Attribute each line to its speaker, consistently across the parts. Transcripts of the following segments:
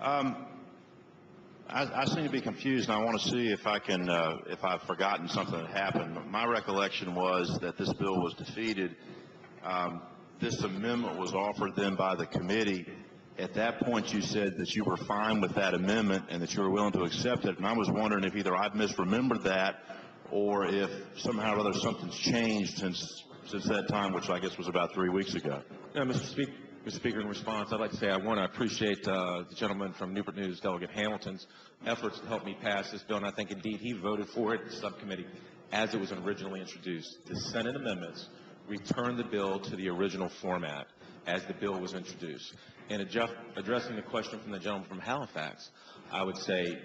Speaker 1: I seem to be confused, and I want to see if if I've forgotten something that happened. My recollection was that this bill was defeated. This amendment was offered then by the committee. At that point, you said that you were fine with that amendment and that you were willing to accept it. And I was wondering if either I've misremembered that or if somehow or other something's changed since that time, which I guess was about 3 weeks ago.
Speaker 2: Yeah, Mr. Speaker, in response, I'd like to say I want to appreciate the gentleman from Newport News, Delegate Hamilton's efforts to help me pass this bill, and I think indeed he voted for it in the subcommittee as it was originally introduced. The Senate amendments returned the bill to the original format as the bill was introduced. And addressing the question from the gentleman from Halifax, I would say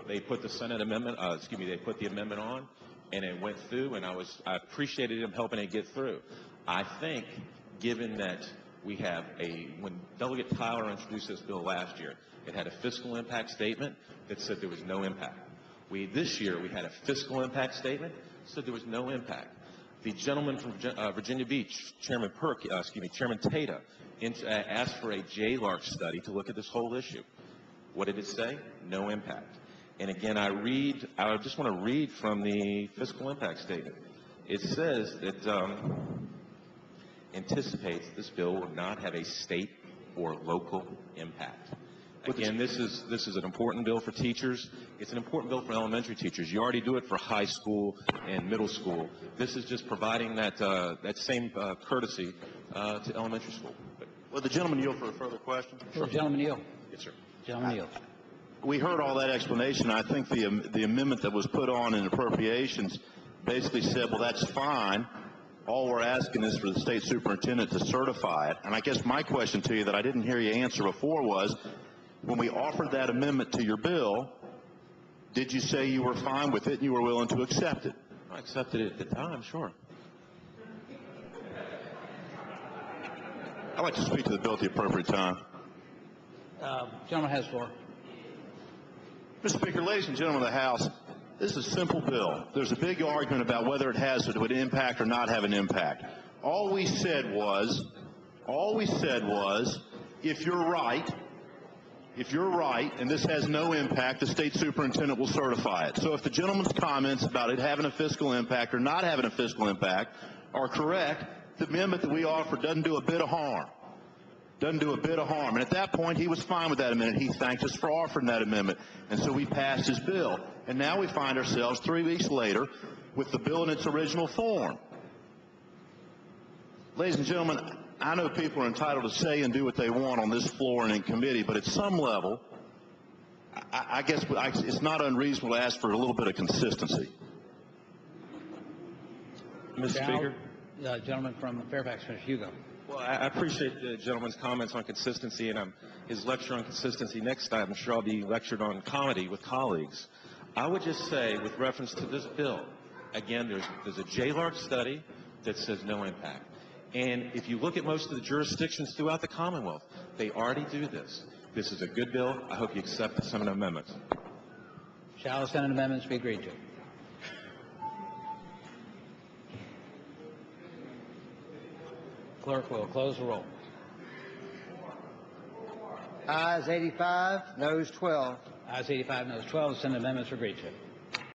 Speaker 2: they put the Senate amendment, they put the amendment on, and it went through, and I appreciated him helping it get through. I think, given that when Delegate Tyler introduced this bill last year, it had a fiscal impact statement that said there was no impact. This year, we had a fiscal impact statement that said there was no impact. The gentleman from Virginia Beach, Chairman Tata, asked for a JLARC study to look at this whole issue. What did it say? No impact. And again, I just want to read from the fiscal impact statement. It says that anticipates this bill will not have a state or local impact. Again, this is an important bill for teachers. It's an important bill for elementary teachers. You already do it for high school and middle school. This is just providing that same courtesy to elementary school.
Speaker 1: Will the gentleman yield for a further question?
Speaker 3: Sure. Gentleman yield.
Speaker 2: Yes, sir.
Speaker 3: Gentleman yield.
Speaker 1: We heard all that explanation. I think the amendment that was put on in appropriations basically said, well, that's fine. All we're asking is for the state superintendent to certify it. And I guess my question to you that I didn't hear you answer before was, when we offered that amendment to your bill, did you say you were fine with it and you were willing to accept it?
Speaker 2: I accepted it at the time, sure.
Speaker 1: I'd like to speak to the bill at the appropriate time.
Speaker 3: Gentleman has the floor.
Speaker 1: Mr. Speaker, ladies and gentlemen of the House, this is a simple bill. There's a big argument about whether it has an impact or not have an impact. All we said was, if you're right, and this has no impact, the state superintendent will certify it. So if the gentleman's comments about it having a fiscal impact or not having a fiscal impact are correct, the amendment that we offered doesn't do a bit of harm. Doesn't do a bit of harm. And at that point, he was fine with that amendment. He thanked us for offering that amendment. And so we passed his bill. And now we find ourselves 3 weeks later with the bill in its original form. Ladies and gentlemen, I know people are entitled to say and do what they want on this floor and in committee, but at some level, I guess it's not unreasonable to ask for a little bit of consistency.
Speaker 2: Mr. Speaker?
Speaker 3: Gentleman from Fairfax, Mr. Hugo.
Speaker 2: Well, I appreciate the gentleman's comments on consistency and his lecture on consistency. Next time, I'm sure I'll be lectured on comedy with colleagues. I would just say, with reference to this bill, again, there's a JLARC study that says no impact. And if you look at most of the jurisdictions throughout the Commonwealth, they already do this. This is a good bill. I hope you accept the Senate amendments.
Speaker 3: Shall the Senate amendments be agreed to? Clerk will close the roll.
Speaker 4: Ayes 85, noes 12.
Speaker 3: Ayes 85, noes 12. The Senate amendments are agreed to.